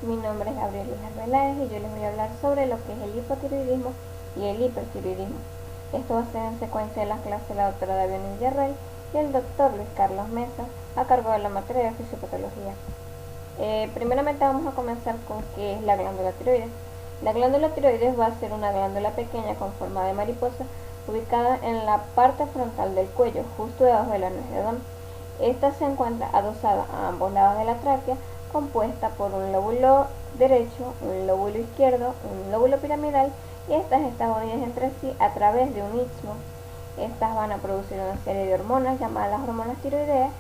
Mi nombre es Gabriela Arbeláez y yo les voy a hablar sobre lo que es el hipotiroidismo y el hipertiroidismo. Esto va a ser en secuencia de las clases de la doctora Daviana Villarreal y el doctor Luis Carlos Mesa a cargo de la materia de fisiopatología. Primeramente vamos a comenzar con qué es la glándula tiroides. La glándula tiroides va a ser una glándula pequeña con forma de mariposa ubicada en la parte frontal del cuello, justo debajo de la nuez de Adán. Esta se encuentra adosada a ambos lados de la tráquea, compuesta por un lóbulo derecho, un lóbulo izquierdo, un lóbulo piramidal, y estas están unidas entre sí a través de un istmo. Estas van a producir una serie de hormonas llamadas las hormonas tiroideas,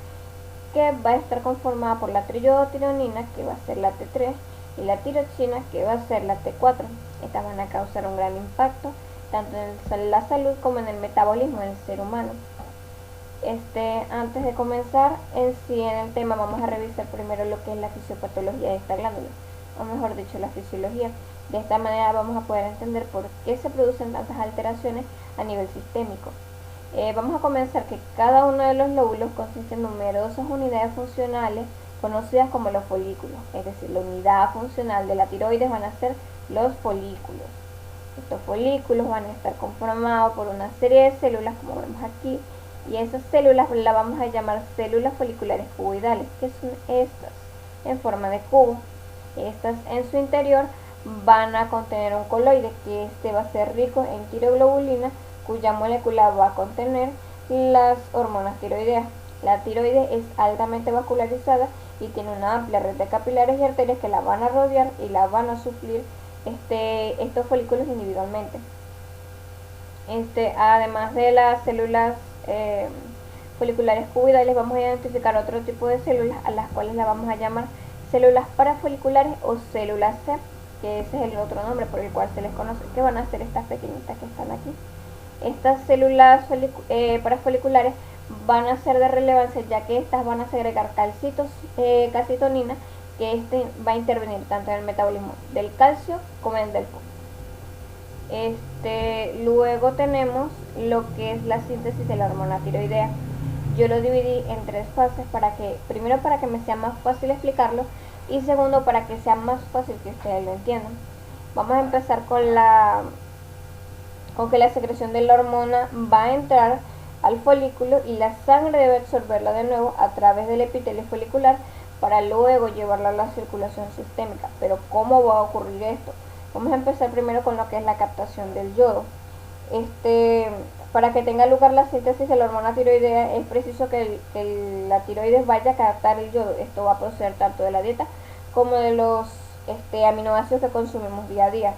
que va a estar conformada por la triiodotironina, que va a ser la T3, y la tiroxina, que va a ser la T4. Estas van a causar un gran impacto tanto en la salud como en el metabolismo del ser humano. Antes de comenzar en sí en el tema, vamos a revisar primero lo que es la fisiopatología de esta glándula, o mejor dicho, la fisiología. De esta manera vamos a poder entender por qué se producen tantas alteraciones a nivel sistémico. Vamos a comenzar que cada uno de los lóbulos consiste en numerosas unidades funcionales conocidas como los folículos, es decir, la unidad funcional de la tiroides van a ser los folículos. Estos folículos van a estar conformados por una serie de células, como vemos aquí, y esas células las vamos a llamar células foliculares cuboidales, que son estas en forma de cubo. Estas en su interior van a contener un coloide, que va a ser rico en tiroglobulina, cuya molécula va a contener las hormonas tiroideas. La tiroides es altamente vascularizada y tiene una amplia red de capilares y arterias que la van a rodear y la van a suplir estos folículos individualmente. Además de las células foliculares cuboidales, vamos a identificar otro tipo de células a las cuales las vamos a llamar células parafoliculares o células C, que ese es el otro nombre por el cual se les conoce, que van a ser estas pequeñitas que están aquí. Estas células parafoliculares van a ser de relevancia, ya que estas van a segregar calcitonina, que va a intervenir tanto en el metabolismo del calcio como en el del fósforo. Luego tenemos lo que es la síntesis de la hormona tiroidea. Yo lo dividí en tres fases, primero para que me sea más fácil explicarlo, y segundo para que sea más fácil que ustedes lo entiendan. Vamos a empezar con que la secreción de la hormona va a entrar al folículo y la sangre debe absorberla de nuevo a través del epitelio folicular para luego llevarla a la circulación sistémica. Pero ¿cómo va a ocurrir esto? Vamos a empezar primero con lo que es la captación del yodo. Para que tenga lugar la síntesis de la hormona tiroidea es preciso que la tiroides vaya a captar el yodo. Esto va a proceder tanto de la dieta como de los aminoácidos que consumimos día a día.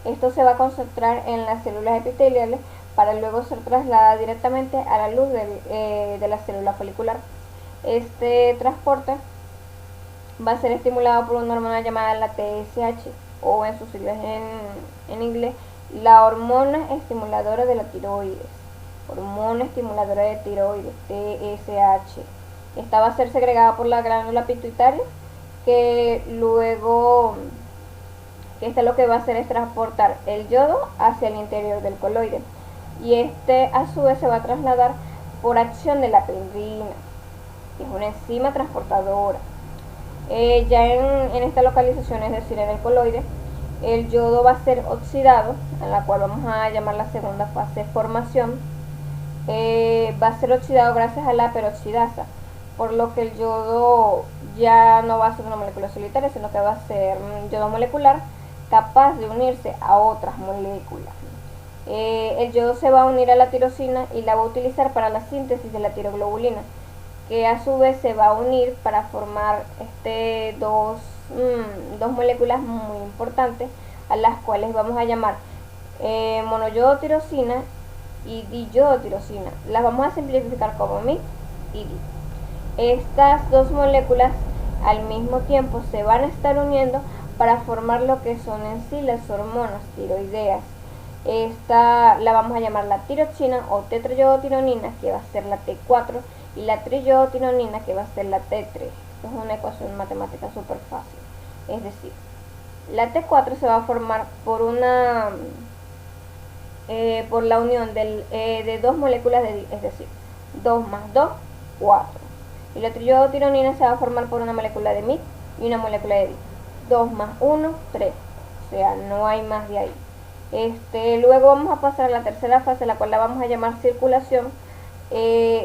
Esto se va a concentrar en las células epiteliales para luego ser trasladada directamente a la luz de la célula folicular. Este transporte va a ser estimulado por una hormona llamada la TSH, o en sus siglas en inglés, la hormona estimuladora de la tiroides. Hormona estimuladora de tiroides, TSH. Esta va a ser segregada por la glándula pituitaria, que luego esta lo que va a hacer es transportar el yodo hacia el interior del coloide, y a su vez se va a trasladar por acción de la pendrina, que es una enzima transportadora. Ya en esta localización, es decir, en el coloide, el yodo va a ser oxidado, en la cual vamos a llamar la segunda fase formación. Va a ser oxidado gracias a la peroxidasa, por lo que el yodo ya no va a ser una molécula solitaria, sino que va a ser un yodo molecular capaz de unirse a otras moléculas. El yodo se va a unir a la tirosina y la va a utilizar para la síntesis de la tiroglobulina, que a su vez se va a unir para formar dos moléculas muy importantes, a las cuales vamos a llamar monoyodotirosina y diyodotirosina. Las vamos a simplificar como mi y di. Estas dos moléculas al mismo tiempo se van a estar uniendo para formar lo que son en sí las hormonas tiroideas. Esta la vamos a llamar la tiroxina o tetrayodotironina, que va a ser la T4, y la triyodotironina, que va a ser la T3. Esto es una ecuación matemática súper fácil. Es decir, la T4 se va a formar por la unión de dos moléculas de, es decir, 2 más 2, 4. Y la triyodotironina se va a formar por una molécula de MIT y una molécula de DI. 2 más 1, 3. O sea, no hay más de ahí. Luego vamos a pasar a la tercera fase, la cual la vamos a llamar circulación,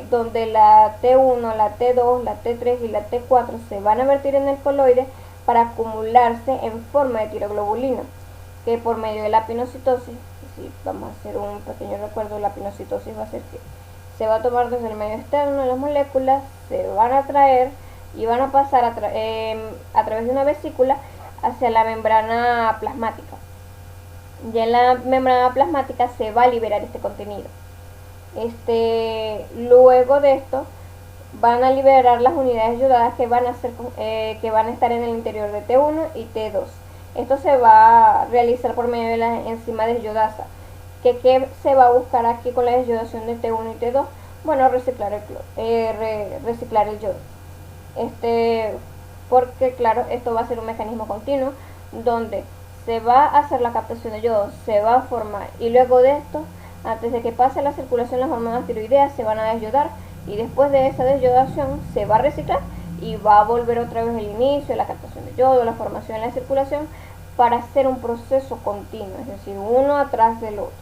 donde la T1, la T2, la T3 y la T4 se van a vertir en el coloide para acumularse en forma de tiroglobulina, que por medio de la pinocitosis, si vamos a hacer un pequeño recuerdo, la pinocitosis va a ser que se va a tomar desde el medio externo de las moléculas, se van a traer y van a pasar a través de una vesícula hacia la membrana plasmática. Ya en la membrana plasmática se va a liberar este contenido. Luego de esto van a liberar las unidades yodadas que van a estar en el interior de T1 y T2. Esto se va a realizar por medio de la enzima desyodasa. ¿Qué se va a buscar aquí con la desyodación de T1 y T2? Bueno, reciclar el yodo. Porque claro, esto va a ser un mecanismo continuo donde se va a hacer la captación de yodo, se va a formar y luego de esto, antes de que pase la circulación, las hormonas tiroideas se van a desyodar y después de esa desyodación se va a reciclar y va a volver otra vez el inicio de la captación de yodo, la formación y la circulación, para hacer un proceso continuo, es decir, uno atrás del otro.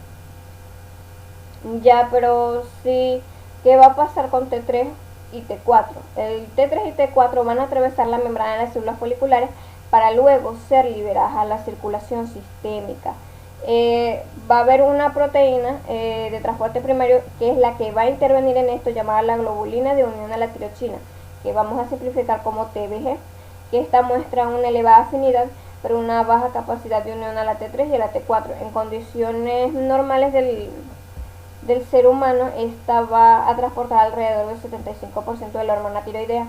Ya, pero sí, ¿qué va a pasar con T3 y T4? El T3 y T4 van a atravesar la membrana de las células foliculares para luego ser liberadas a la circulación sistémica. Va a haber una proteína de transporte primario que es la que va a intervenir en esto, llamada la globulina de unión a la tiroxina, que vamos a simplificar como TBG, que esta muestra una elevada afinidad pero una baja capacidad de unión a la T3 y a la T4. En condiciones normales del ser humano, esta va a transportar alrededor del 75% de la hormona tiroidea.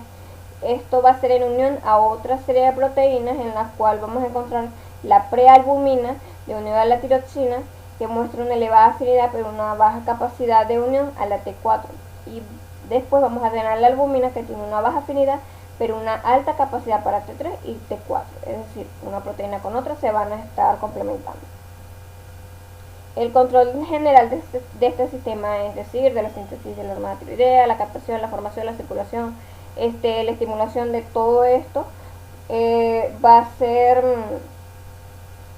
Esto va a ser en unión a otra serie de proteínas en las cuales vamos a encontrar la prealbumina de unión a la tiroxina, que muestra una elevada afinidad pero una baja capacidad de unión a la T4. Y después vamos a tener la albumina, que tiene una baja afinidad pero una alta capacidad para T3 y T4, es decir, una proteína con otra se van a estar complementando. El control general de este sistema, es decir, de la síntesis de la hormona tiroidea, la captación, la formación, la circulación, la estimulación de todo esto, va a ser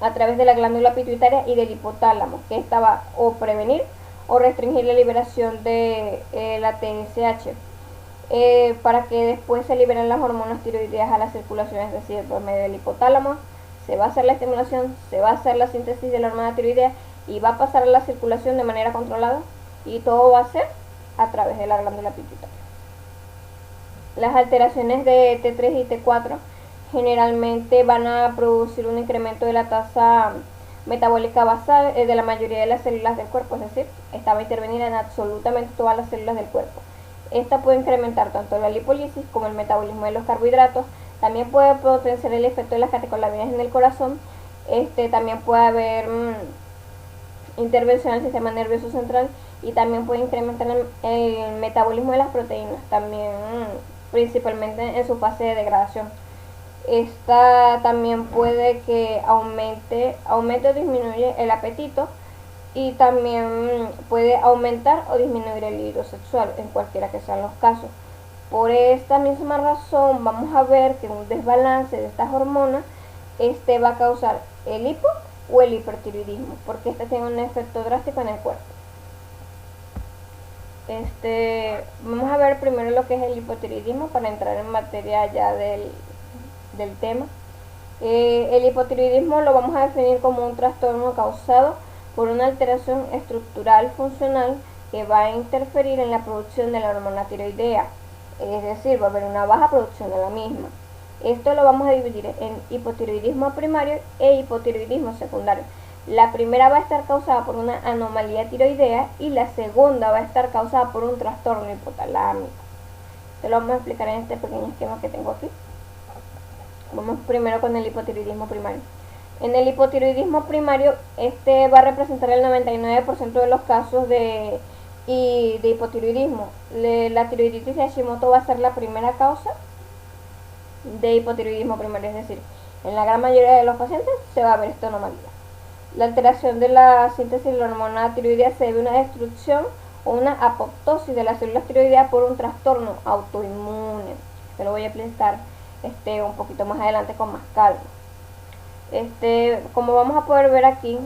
a través de la glándula pituitaria y del hipotálamo, que esta va o prevenir o restringir la liberación de la TSH, para que después se liberen las hormonas tiroideas a la circulación, es decir, por medio del hipotálamo se va a hacer la estimulación, se va a hacer la síntesis de la hormona tiroidea y va a pasar a la circulación de manera controlada, y todo va a ser a través de la glándula pituitaria. Las alteraciones de T3 y T4 generalmente van a producir un incremento de la tasa metabólica basal de la mayoría de las células del cuerpo, es decir, esta va a intervenir en absolutamente todas las células del cuerpo. Esta puede incrementar tanto la lipólisis como el metabolismo de los carbohidratos. También puede potenciar el efecto de las catecolaminas en el corazón. También puede haber intervención al sistema nervioso central y también puede incrementar el metabolismo de las proteínas, también principalmente en su fase de degradación. Esta también puede que aumente o disminuye el apetito, y también puede aumentar o disminuir el libido sexual, en cualquiera que sean los casos. Por esta misma razón vamos a ver que un desbalance de estas hormonas va a causar el hipo o el hipertiroidismo, porque tiene un efecto drástico en el cuerpo. Vamos a ver primero lo que es el hipotiroidismo para entrar en materia ya del tema. El hipotiroidismo lo vamos a definir como un trastorno causado por una alteración estructural funcional que va a interferir en la producción de la hormona tiroidea, es decir, va a haber una baja producción de la misma. Esto lo vamos a dividir en hipotiroidismo primario e hipotiroidismo secundario. La primera va a estar causada por una anomalía tiroidea y la segunda va a estar causada por un trastorno hipotalámico. Te lo vamos a explicar en este pequeño esquema que tengo aquí. Vamos primero con el hipotiroidismo primario. En el hipotiroidismo primario, va a representar el 99% de los casos de hipotiroidismo. La tiroiditis de Hashimoto va a ser la primera causa de hipotiroidismo primario, es decir, en la gran mayoría de los pacientes se va a ver esta anomalía. La alteración de la síntesis de la hormona tiroidea se debe a una destrucción o una apoptosis de las células tiroideas por un trastorno autoinmune. Te lo voy a explicar un poquito más adelante con más calma. Como vamos a poder ver aquí,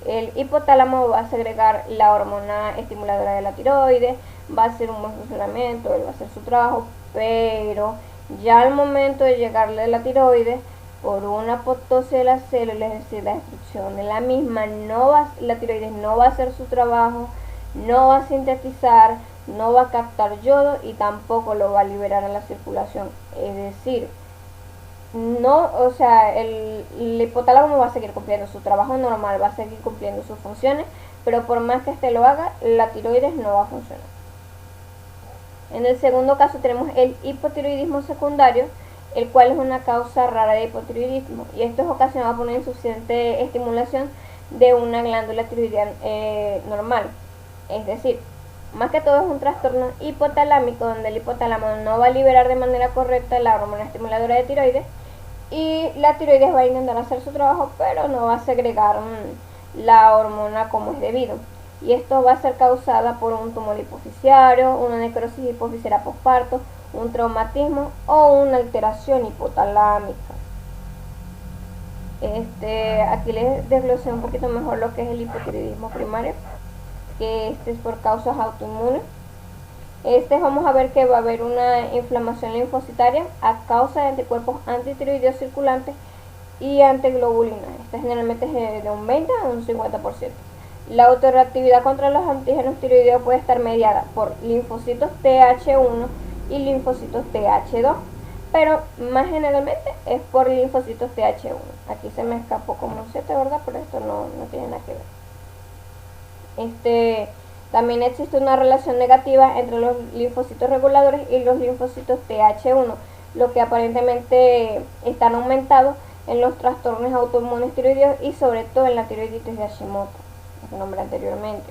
el hipotálamo va a segregar la hormona estimuladora de la tiroides, va a hacer un buen funcionamiento, él va a hacer su trabajo, pero ya al momento de llegarle a la tiroides, por una apoptosis de la célula, es decir, la destrucción de la misma, la tiroides no va a hacer su trabajo, no va a sintetizar, no va a captar yodo y tampoco lo va a liberar a la circulación. Es decir, no, o sea, el hipotálamo va a seguir cumpliendo su trabajo normal, va a seguir cumpliendo sus funciones, pero por más que lo haga, la tiroides no va a funcionar. En el segundo caso tenemos el hipotiroidismo secundario, el cual es una causa rara de hipotiroidismo, y esto es ocasionado por una insuficiente estimulación de una glándula tiroidea normal. Es decir, más que todo es un trastorno hipotalámico, donde el hipotálamo no va a liberar de manera correcta la hormona estimuladora de tiroides, y la tiroides va a intentar hacer su trabajo, pero no va a segregar la hormona como es debido. Y esto va a ser causada por un tumor hipofisiario, una necrosis hipofisiaria posparto, un traumatismo o una alteración hipotalámica. Aquí les desglosé un poquito mejor lo que es el hipotiroidismo primario, que es por causas autoinmunes. Vamos a ver que va a haber una inflamación linfocitaria a causa de anticuerpos antitiroideos circulantes y antiglobulina. Esta generalmente es de un 20 a un 50%. La autorreactividad contra los antígenos tiroideos puede estar mediada por linfocitos TH1 y linfocitos TH2, pero más generalmente es por linfocitos TH1. Aquí se me escapó como un 7, ¿verdad? Pero esto no tiene nada que ver. También existe una relación negativa entre los linfocitos reguladores y los linfocitos TH1, lo que aparentemente están aumentados en los trastornos autoinmunes tiroideos y sobre todo en la tiroiditis de Hashimoto, que nombré anteriormente.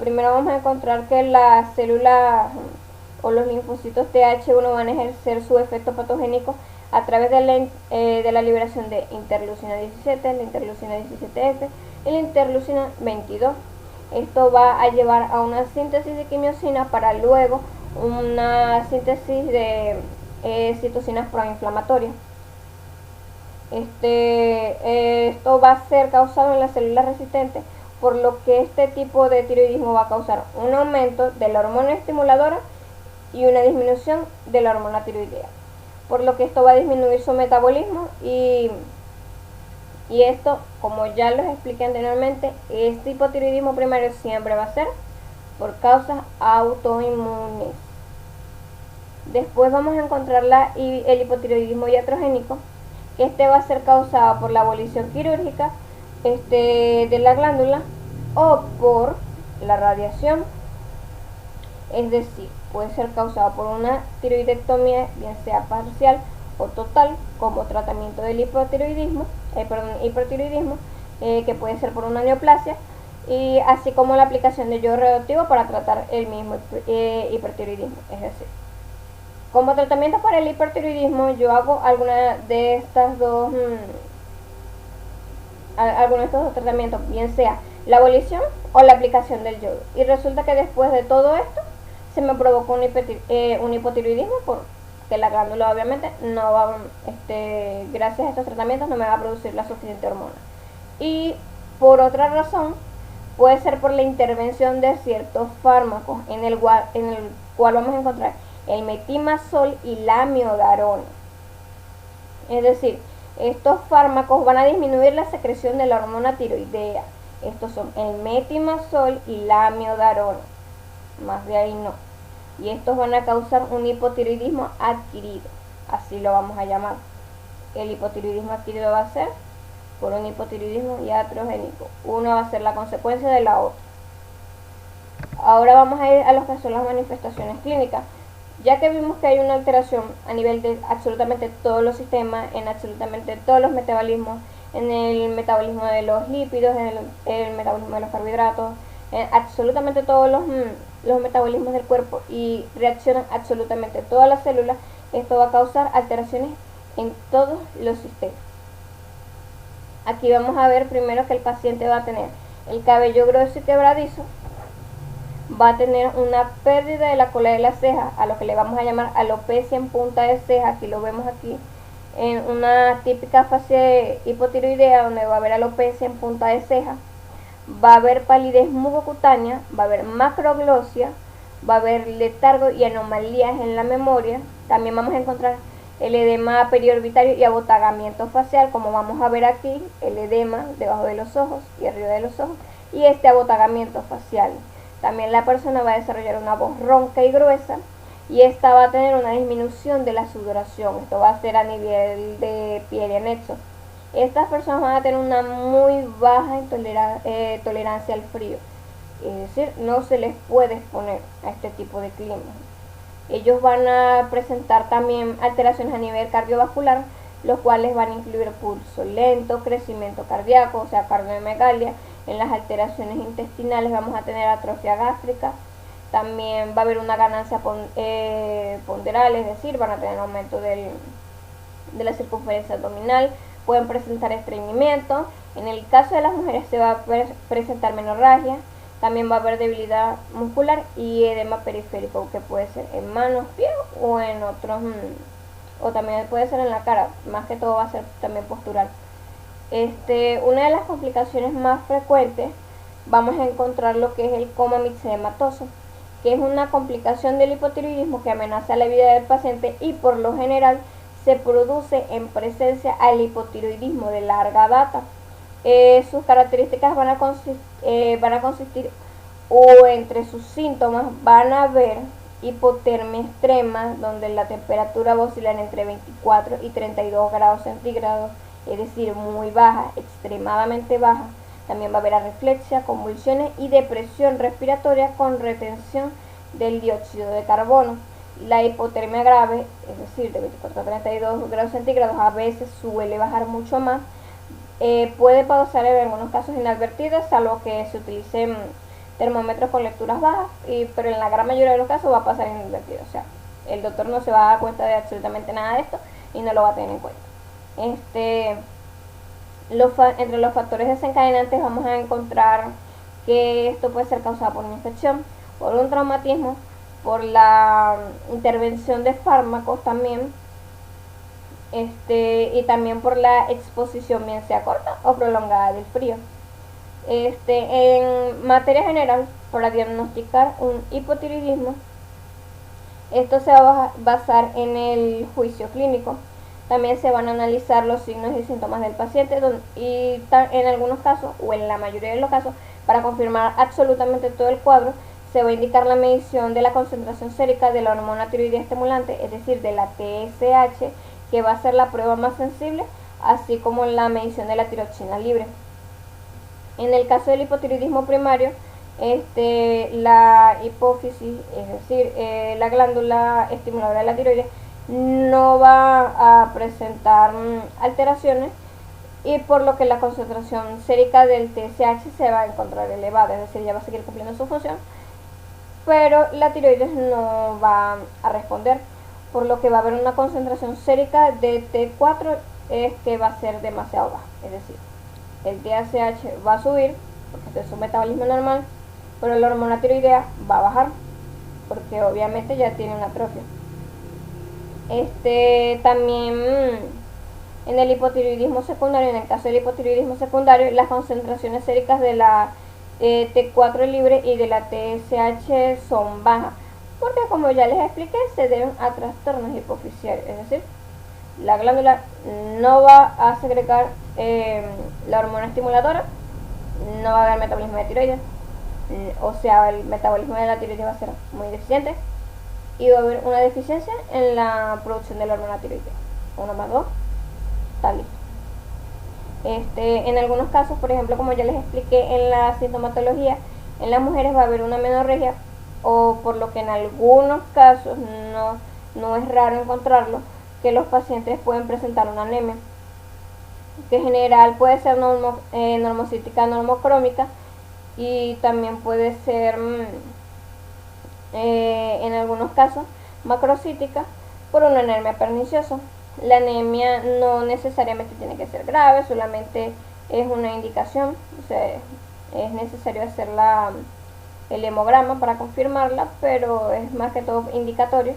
Primero vamos a encontrar que las células o los linfocitos TH1 van a ejercer su efecto patogénico a través de la liberación de interleucina 17, la interleucina 17F y la interleucina 22. Esto va a llevar a una síntesis de quimiosina para luego una síntesis de citocinas proinflamatorias. Esto va a ser causado en las células resistentes, por lo que este tipo de tiroidismo va a causar un aumento de la hormona estimuladora y una disminución de la hormona tiroidea, por lo que esto va a disminuir su metabolismo y esto, como ya les expliqué anteriormente, este hipotiroidismo primario siempre va a ser por causas autoinmunes. Después vamos a encontrar el hipotiroidismo iatrogénico, que va a ser causado por la abolición quirúrgica de la glándula o por la radiación. Es decir, puede ser causado por una tiroidectomía, bien sea parcial o total, como tratamiento del hipotiroidismo, que puede ser por una neoplasia, y así como la aplicación de yodo radioactivo para tratar el mismo hipertiroidismo. Es decir, como tratamiento para el hipertiroidismo, yo hago algunos de estos dos tratamientos, bien sea la abolición o la aplicación del yodo. Y resulta que después de todo esto, se me provocó un hipotiroidismo porque la glándula obviamente no va, gracias a estos tratamientos no me va a producir la suficiente hormona. Y por otra razón, puede ser por la intervención de ciertos fármacos en el cual vamos a encontrar el metimazol y la amiodarona. Es decir, estos fármacos van a disminuir la secreción de la hormona tiroidea. Estos son el metimazol y la amiodarona. Más de ahí no. Y estos van a causar un hipotiroidismo adquirido. Así lo vamos a llamar. El hipotiroidismo adquirido va a ser por un hipotiroidismo iatrogénico. Una va a ser la consecuencia de la otra. Ahora vamos a ir a lo que son las manifestaciones clínicas. Ya que vimos que hay una alteración a nivel de absolutamente todos los sistemas, en absolutamente todos los metabolismos, en el metabolismo de los lípidos, en el metabolismo de los carbohidratos, en absolutamente todos los metabolismos del cuerpo, y reaccionan absolutamente todas las células, esto va a causar alteraciones en todos los sistemas. Aquí vamos a ver primero que el paciente va a tener el cabello grueso y quebradizo, va a tener una pérdida de la cola de la ceja, a lo que le vamos a llamar alopecia en punta de ceja, aquí lo vemos aquí, en una típica fase hipotiroidea donde va a haber alopecia en punta de ceja, va a haber palidez mucocutánea, va a haber macroglosia, va a haber letargo y anomalías en la memoria. También vamos a encontrar el edema periorbitario y abotagamiento facial, como vamos a ver aquí, el edema debajo de los ojos y arriba de los ojos, y este abotagamiento facial. También la persona va a desarrollar una voz ronca y gruesa, y esta va a tener una disminución de la sudoración. Esto va a ser a nivel de piel y anexo. Estas personas van a tener una muy baja tolerancia al frío, es decir, no se les puede exponer a este tipo de clima. Ellos van a presentar también alteraciones a nivel cardiovascular, los cuales van a incluir pulso lento, crecimiento cardíaco, o sea, cardiomegalia. En las alteraciones intestinales vamos a tener atrofia gástrica. También va a haber una ganancia ponderal, es decir, van a tener aumento de la circunferencia abdominal, pueden presentar estreñimiento. En el caso de las mujeres se va a presentar menorragia. También va a haber debilidad muscular y edema periférico, que puede ser en manos, pies o en otros, o también puede ser en la cara. Más que todo va a ser también postural. Una de las complicaciones más frecuentes vamos a encontrar lo que es el coma mixedematoso, que es una complicación del hipotiroidismo que amenaza la vida del paciente y por lo general se produce en presencia al hipotiroidismo de larga data. Sus características van a consistir o entre sus síntomas van a haber hipotermia extrema, donde la temperatura va a oscilar entre 24 y 32 grados centígrados, es decir, muy baja, extremadamente baja. También va a haber arreflexia, convulsiones y depresión respiratoria con retención del dióxido de carbono. La hipotermia grave, es decir, de 24 a 32 grados centígrados, a veces suele bajar mucho más. Puede pasar en algunos casos inadvertidas, salvo que se utilicen termómetros con lecturas bajas, pero en la gran mayoría de los casos va a pasar inadvertido. O sea, el doctor no se va a dar cuenta de absolutamente nada de esto y no lo va a tener en cuenta. Entre los factores desencadenantes vamos a encontrar que esto puede ser causado por una infección, por un traumatismo, por la intervención de fármacos también, y también por la exposición, bien sea corta o prolongada del frío. En materia general, para diagnosticar un hipotiroidismo, esto se va a basar en el juicio clínico. También se van a analizar los signos y síntomas del paciente y en algunos casos, o en la mayoría de los casos, para confirmar absolutamente todo el cuadro, se va a indicar la medición de la concentración sérica de la hormona tiroidea estimulante, es decir, de la TSH, que va a ser la prueba más sensible, así como la medición de la tiroxina libre. En el caso del hipotiroidismo primario, la hipófisis, es decir, la glándula estimuladora de la tiroides, no va a presentar alteraciones, y por lo que la concentración sérica del TSH se va a encontrar elevada, es decir, ya va a seguir cumpliendo su función, pero la tiroides no va a responder, por lo que va a haber una concentración sérica de T4 que va a ser demasiado baja, es decir, el TSH va a subir porque este es un metabolismo normal, pero la hormona tiroidea va a bajar porque obviamente ya tiene una atrofia. También en el hipotiroidismo secundario, en el caso del hipotiroidismo secundario, las concentraciones séricas de la T4 libre y de la TSH son bajas, porque como ya les expliqué, se deben a trastornos hipofisiarios, es decir, la glándula no va a segregar la hormona estimuladora, no va a haber metabolismo de tiroides, o sea, el metabolismo de la tiroides va a ser muy deficiente y va a haber una deficiencia en la producción de la hormona tiroidea. 1 más 2 está listo. En algunos casos, por ejemplo, como ya les expliqué en la sintomatología, en las mujeres va a haber una menorragia, o por lo que en algunos casos no es raro encontrarlo, que los pacientes pueden presentar una anemia, que en general puede ser normocítica normocrómica, y también puede ser en algunos casos macrocítica por una anemia perniciosa. La anemia no necesariamente tiene que ser grave, solamente es una indicación, o sea, es necesario hacer el hemograma para confirmarla, pero es más que todo indicatorio,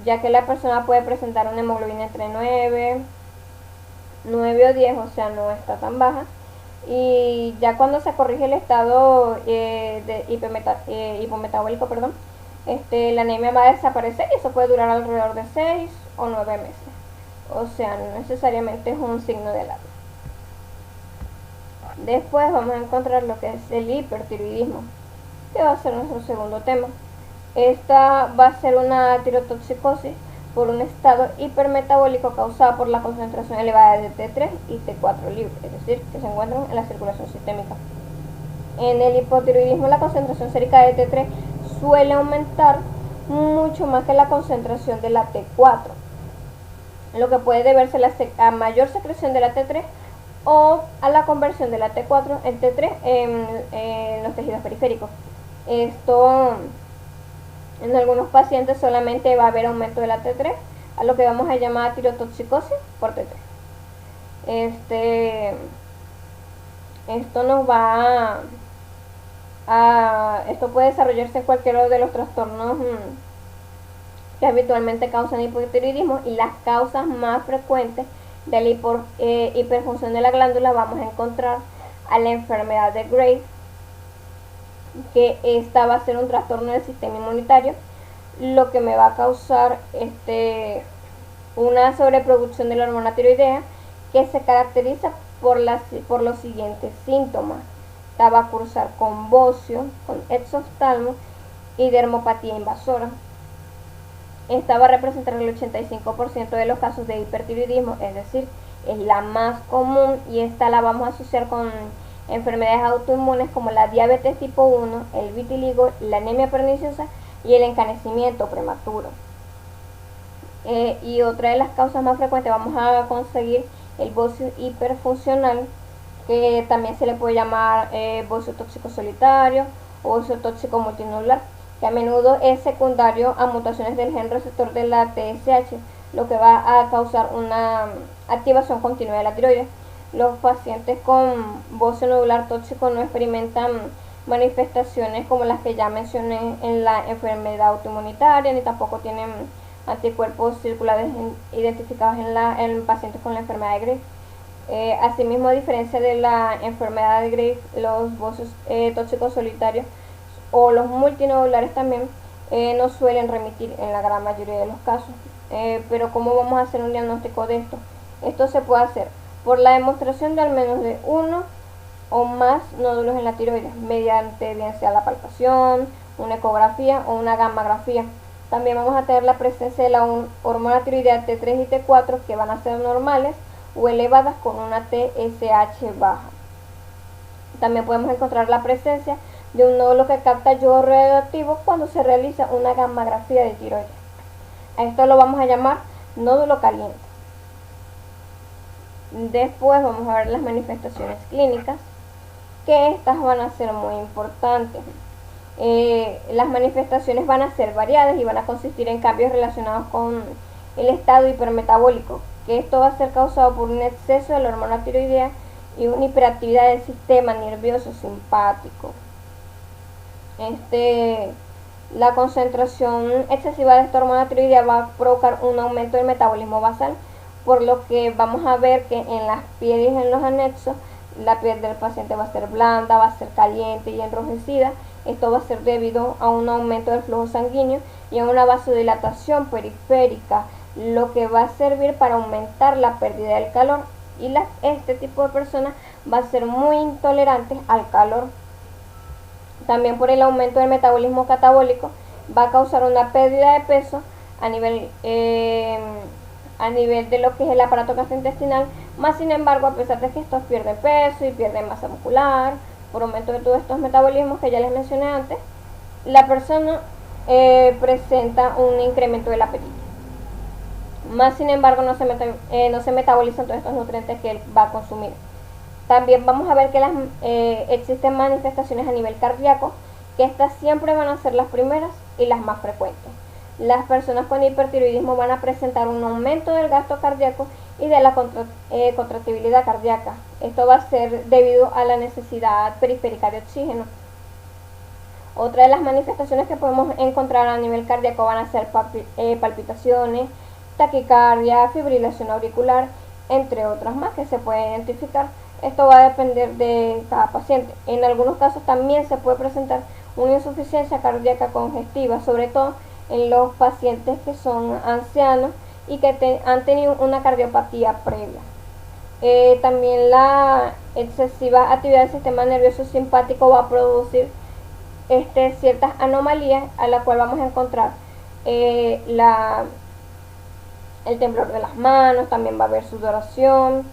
ya que la persona puede presentar una hemoglobina entre 9 9 o 10, o sea, no está tan baja. Y ya cuando se corrige el estado de hipometabólico, perdón, la anemia va a desaparecer y eso puede durar alrededor de 6 o 9 meses. O sea, no necesariamente es un signo de alarma. Después vamos a encontrar lo que es el hipertiroidismo, que va a ser nuestro segundo tema. Esta va a ser una tirotoxicosis por un estado hipermetabólico causado por la concentración elevada de T3 y T4 libre, es decir, que se encuentran en la circulación sistémica. En el hipotiroidismo la concentración sérica de T3 suele aumentar mucho más que la concentración de la T4, lo que puede deberse a mayor secreción de la T3 o a la conversión de la T4 en T3 en los tejidos periféricos. Esto en algunos pacientes solamente va a haber aumento de la T3, a lo que vamos a llamar tirotoxicosis por T3. Esto nos va esto puede desarrollarse en cualquiera de los trastornos que habitualmente causan hipotiroidismo, y las causas más frecuentes de la hiperfunción de la glándula vamos a encontrar a la enfermedad de Graves, que esta va a ser un trastorno del sistema inmunitario, lo que me va a causar una sobreproducción de la hormona tiroidea, que se caracteriza por los siguientes síntomas: esta va a cursar con bocio, con exoftalmo y dermopatía invasora. Esta va a representar el 85% de los casos de hipertiroidismo, es decir, es la más común, y esta la vamos a asociar con enfermedades autoinmunes como la diabetes tipo 1, el vitiligo, la anemia perniciosa y el encanecimiento prematuro. Y otra de las causas más frecuentes vamos a conseguir el bocio hiperfuncional, que también se le puede llamar bocio tóxico solitario o bocio tóxico multinodular, que a menudo es secundario a mutaciones del gen receptor de la TSH, lo que va a causar una activación continua de la tiroides. Los pacientes con bocio nodular tóxico no experimentan manifestaciones como las que ya mencioné en la enfermedad autoinmunitaria, ni tampoco tienen anticuerpos circulares identificados en pacientes con la enfermedad de Graves. Asimismo, a diferencia de la enfermedad de Graves, los bocios tóxicos solitarios o los multinodulares también no suelen remitir en la gran mayoría de los casos. Pero ¿cómo vamos a hacer un diagnóstico de esto? Esto se puede hacer por la demostración de al menos de uno o más nódulos en la tiroides, mediante bien sea la palpación, una ecografía o una gammagrafía. También vamos a tener la presencia de la hormona tiroidea T3 y T4, que van a ser normales o elevadas con una TSH baja. También podemos encontrar la presencia de un nódulo que capta yodo radioactivo cuando se realiza una gammagrafía de tiroides. A esto lo vamos a llamar nódulo caliente. Después vamos a ver las manifestaciones clínicas, que estas van a ser muy importantes. Las manifestaciones van a ser variadas y van a consistir en cambios relacionados con el estado hipermetabólico, que esto va a ser causado por un exceso de la hormona tiroidea y una hiperactividad del sistema nervioso simpático. La concentración excesiva de esta hormona tiroidea va a provocar un aumento del metabolismo basal, por lo que vamos a ver que en las pieles y en los anexos la piel del paciente va a ser blanda, va a ser caliente y enrojecida. Esto va a ser debido a un aumento del flujo sanguíneo y a una vasodilatación periférica, lo que va a servir para aumentar la pérdida del calor, y este tipo de personas va a ser muy intolerante al calor. También por el aumento del metabolismo catabólico va a causar una pérdida de peso a nivel de lo que es el aparato gastrointestinal, más sin embargo, a pesar de que estos pierden peso y pierden masa muscular por aumento de todos estos metabolismos que ya les mencioné antes, la persona presenta un incremento del apetito. Más sin embargo, no se metabolizan todos estos nutrientes que él va a consumir. También vamos a ver que existen manifestaciones a nivel cardíaco, que estas siempre van a ser las primeras y las más frecuentes. Las personas con hipertiroidismo van a presentar un aumento del gasto cardíaco y de la contractibilidad cardíaca. Esto va a ser debido a la necesidad periférica de oxígeno. Otra de las manifestaciones que podemos encontrar a nivel cardíaco van a ser palpitaciones, taquicardia, fibrilación auricular entre otras más que se pueden identificar. Esto va a depender de cada paciente. En algunos casos también se puede presentar una insuficiencia cardíaca congestiva, sobre todo en los pacientes que son ancianos y que han tenido una cardiopatía previa. También la excesiva actividad del sistema nervioso simpático va a producir ciertas anomalías, a la cual vamos a encontrar el temblor de las manos, también va a haber sudoración,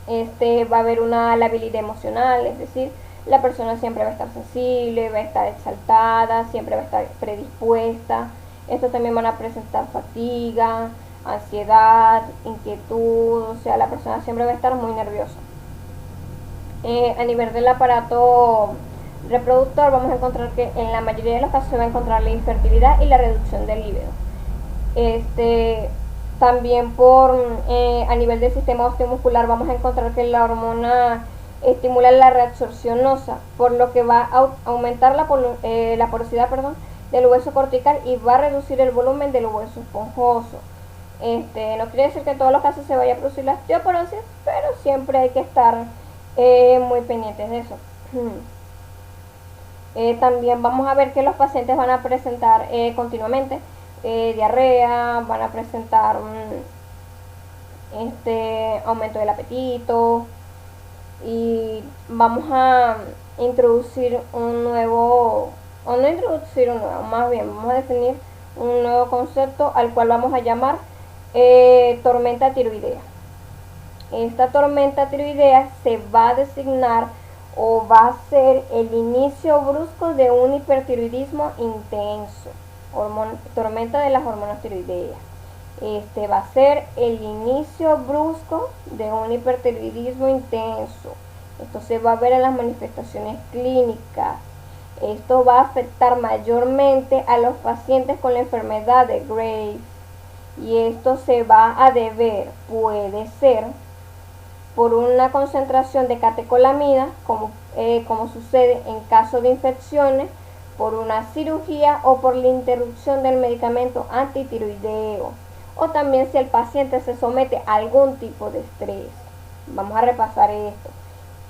va a haber una labilidad emocional, es decir, la persona siempre va a estar sensible, va a estar exaltada, siempre va a estar predispuesta. Estos también van a presentar fatiga, ansiedad, inquietud, o sea, la persona siempre va a estar muy nerviosa. A nivel del aparato reproductor vamos a encontrar que en la mayoría de los casos se va a encontrar la infertilidad y la reducción del líbido. También a nivel del sistema osteomuscular vamos a encontrar que la hormona estimula la reabsorción ósea, por lo que va a aumentar la porosidad del hueso cortical y va a reducir el volumen del hueso esponjoso. No quiere decir que en todos los casos se vaya a producir la osteoporosis, pero siempre hay que estar muy pendientes de eso. También vamos a ver que los pacientes van a presentar continuamente diarrea, van a presentar aumento del apetito, y vamos a introducir más bien vamos a definir un nuevo concepto al cual vamos a llamar tormenta tiroidea. Esta tormenta tiroidea se va a designar o va a ser el inicio brusco de un hipertiroidismo intenso, tormenta de las hormonas tiroideas. Va a ser el inicio brusco de un hipertiroidismo intenso. Esto se va a ver en las manifestaciones clínicas. Esto va a afectar mayormente a los pacientes con la enfermedad de Graves. Y esto se va a deber, puede ser, por una concentración de catecolamina, como sucede en caso de infecciones, por una cirugía o por la interrupción del medicamento antitiroideo, o también si el paciente se somete a algún tipo de estrés. Vamos a repasar esto.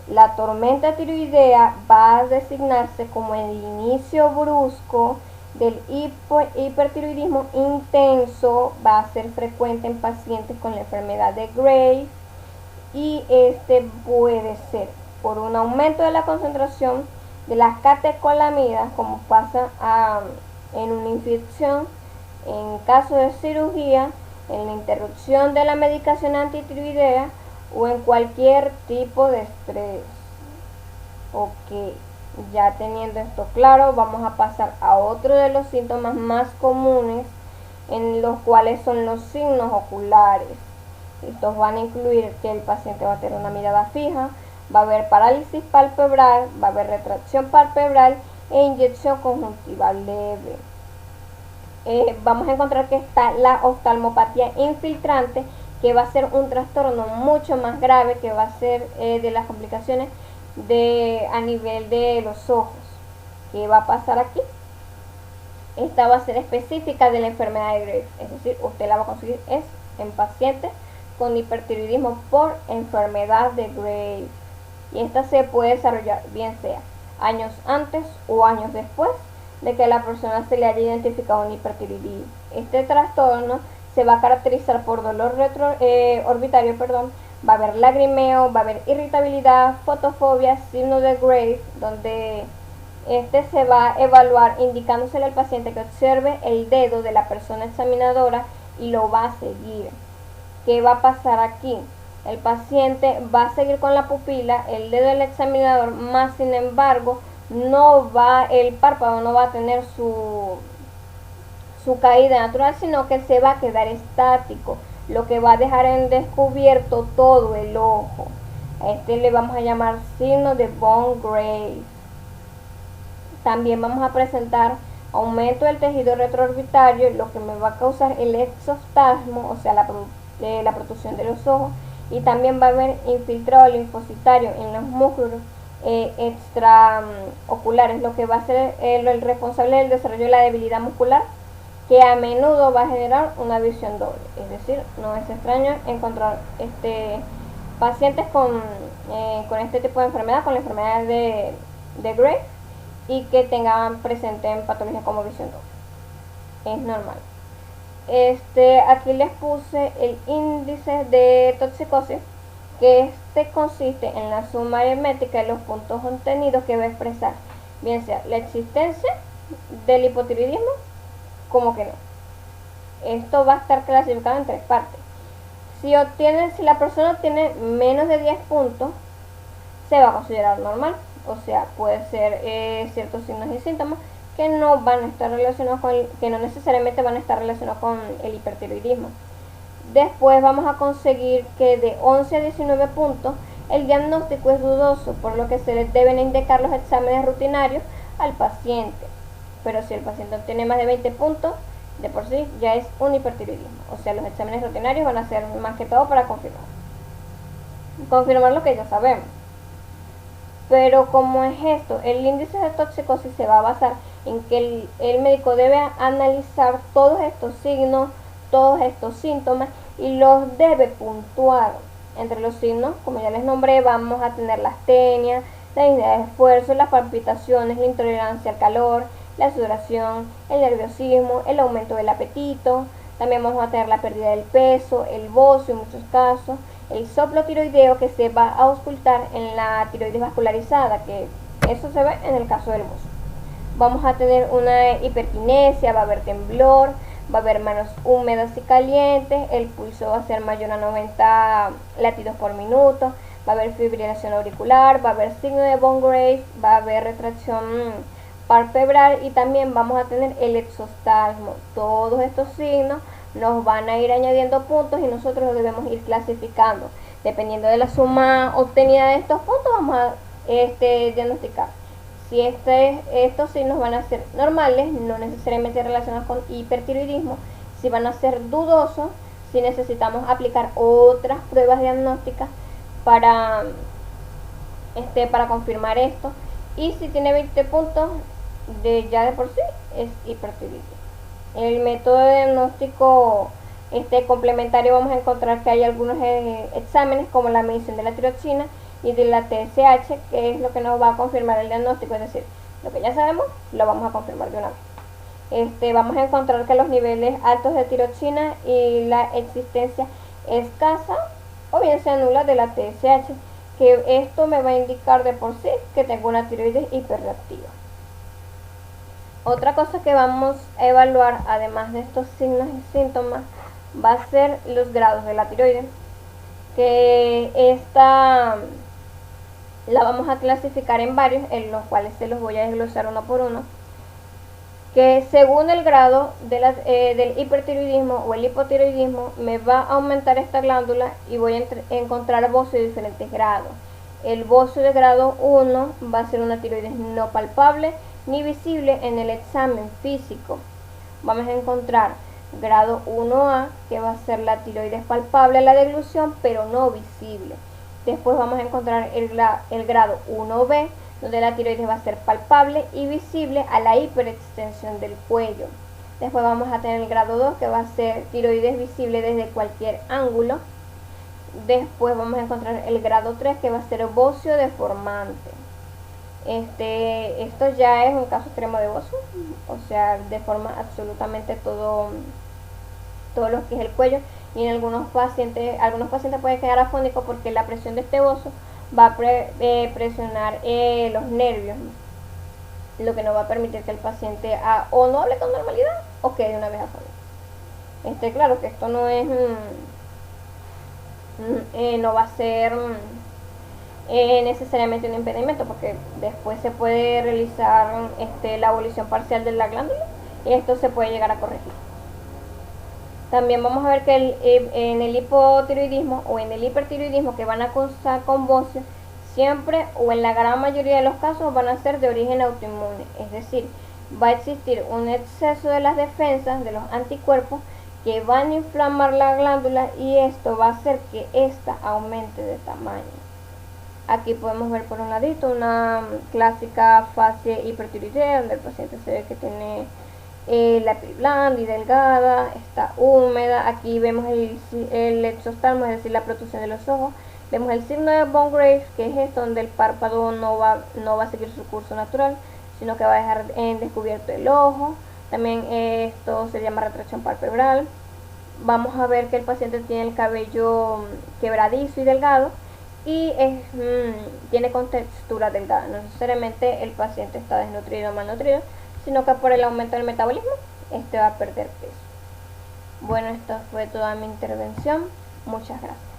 La tormenta tiroidea va a designarse como el inicio brusco del hipertiroidismo intenso, va a ser frecuente en pacientes con la enfermedad de Graves, y puede ser por un aumento de la concentración de las catecolamidas, como pasa en una infección, en caso de cirugía, en la interrupción de la medicación antitiroidea o en cualquier tipo de estrés. Ok, ya teniendo esto claro, vamos a pasar a otro de los síntomas más comunes, en los cuales son los signos oculares. Estos van a incluir que el paciente va a tener una mirada fija, va a haber parálisis palpebral, va a haber retracción palpebral e inyección conjuntiva leve. Vamos a encontrar que está la oftalmopatía infiltrante, que va a ser un trastorno mucho más grave, que va a ser de las complicaciones a nivel de los ojos. ¿Qué va a pasar aquí? Esta va a ser específica de la enfermedad de Graves, es decir, usted la va a conseguir en pacientes con hipertiroidismo por enfermedad de Graves, y esta se puede desarrollar bien sea años antes o años después de que a la persona se le haya identificado un hipertiroidismo. Este trastorno se va a caracterizar por dolor orbitario, va a haber lagrimeo, va a haber irritabilidad, fotofobia, signo de Graves, donde se va a evaluar indicándosele al paciente que observe el dedo de la persona examinadora y lo va a seguir. ¿Qué va a pasar aquí? El paciente va a seguir con la pupila, el dedo del examinador, más sin embargo, el párpado no va a tener su caída natural, sino que se va a quedar estático, lo que va a dejar en descubierto todo el ojo. A le vamos a llamar signo de von Graves. También vamos a presentar aumento del tejido retroorbitario, lo que me va a causar el exoftalmo, o sea, la protrusión de los ojos, y también va a haber infiltrado linfocitario en los músculos extraoculares, lo que va a ser el responsable del desarrollo de la debilidad muscular, que a menudo va a generar una visión doble. Es decir, no es extraño encontrar pacientes con este tipo de enfermedad, con la enfermedad de Gray, y que tengan presente en patologías como visión doble. Es normal. Aquí les puse el índice de toxicosis, que consiste en la suma aritmética de los puntos obtenidos que va a expresar bien sea la existencia del hipotiroidismo como que no. Esto va a estar clasificado en 3 partes. Si la persona tiene menos de 10 puntos, se va a considerar normal. O sea, puede ser ciertos signos y síntomas que no van a estar relacionados que no necesariamente van a estar relacionados con el hipertiroidismo. Después vamos a conseguir que de 11 a 19 puntos el diagnóstico es dudoso, por lo que se les deben indicar los exámenes rutinarios al paciente. Pero si el paciente tiene más de 20 puntos, de por sí ya es un hipertiroidismo. O sea, los exámenes rutinarios van a ser más que todo para confirmar lo que ya sabemos. Pero como es esto, el índice de toxicosis se va a basar en que el médico debe analizar todos estos signos, todos estos síntomas, y los debe puntuar. Entre los signos, como ya les nombré, vamos a tener la astenia, la disnea de esfuerzo, las palpitaciones, la intolerancia al calor, la sudoración, el nerviosismo, el aumento del apetito. También vamos a tener la pérdida del peso, el bocio en muchos casos, el soplo tiroideo que se va a auscultar en la tiroides vascularizada, que eso se ve en el caso del bocio. Vamos a tener una hiperquinesia, va a haber temblor, va a haber manos húmedas y calientes, el pulso va a ser mayor a 90 latidos por minuto, va a haber fibrilación auricular, va a haber signo de von Graves, va a haber retracción palpebral y también vamos a tener el exostalmo. Todos estos signos nos van a ir añadiendo puntos y nosotros los debemos ir clasificando. Dependiendo de la suma obtenida de estos puntos, vamos a diagnosticar si estos signos van a ser normales, no necesariamente relacionados con hipertiroidismo, si van a ser dudosos, si necesitamos aplicar otras pruebas diagnósticas para confirmar esto, y si tiene 20 puntos, ya de por sí es hipertiroidismo. El método de diagnóstico complementario, vamos a encontrar que hay algunos exámenes como la medición de la tiroxina y de la TSH, que es lo que nos va a confirmar el diagnóstico, es decir, lo que ya sabemos lo vamos a confirmar de una vez. Vamos a encontrar que los niveles altos de tiroxina y la existencia escasa o bien sea nula de la TSH, que esto me va a indicar de por sí que tengo una tiroides hiperreactiva. Otra cosa que vamos a evaluar, además de estos signos y síntomas, va a ser los grados de la tiroides, que esta la vamos a clasificar en varios, en los cuales se los voy a desglosar uno por uno, que según el grado del hipertiroidismo o el hipotiroidismo me va a aumentar esta glándula y voy a encontrar bocio de diferentes grados. El bocio de grado 1 va a ser una tiroides no palpable ni visible en el examen físico. Vamos a encontrar grado 1A, que va a ser la tiroides palpable a la deglución pero no visible. Después vamos a encontrar el grado 1B, donde la tiroides va a ser palpable y visible a la hiperextensión del cuello. Después vamos a tener el grado 2, que va a ser tiroides visible desde cualquier ángulo. Después vamos a encontrar el grado 3, que va a ser bocio deformante. Esto ya es un caso extremo de bocio, o sea, deforma absolutamente todo lo que es el cuello, y en algunos pacientes pueden quedar afónicos porque la presión de este bocio va a presionar los nervios, lo que no va a permitir que el paciente o no hable con normalidad o quede una vez afónico. Claro que esto no es no va a ser necesariamente un impedimento, porque después se puede realizar la abolición parcial de la glándula y esto se puede llegar a corregir. También vamos a ver que en el hipotiroidismo o en el hipertiroidismo que van a causar con bocio, siempre o en la gran mayoría de los casos van a ser de origen autoinmune, es decir, va a existir un exceso de las defensas, de los anticuerpos, que van a inflamar la glándula y esto va a hacer que ésta aumente de tamaño. Aquí podemos ver por un ladito una clásica fase hipertiroidea, donde el paciente se ve que tiene La piel blanda y delgada, está húmeda. Aquí vemos el exoftalmo, es decir, la protrusión de los ojos. Vemos el signo de Von Graves, que es esto, donde el párpado no va a seguir su curso natural, sino que va a dejar en descubierto el ojo. También esto se llama retracción palpebral. Vamos a ver que el paciente tiene el cabello quebradizo y delgado y tiene contextura delgada. No necesariamente el paciente está desnutrido o malnutrido, sino que por el aumento del metabolismo este va a perder peso. Bueno, esta fue toda mi intervención. Muchas gracias.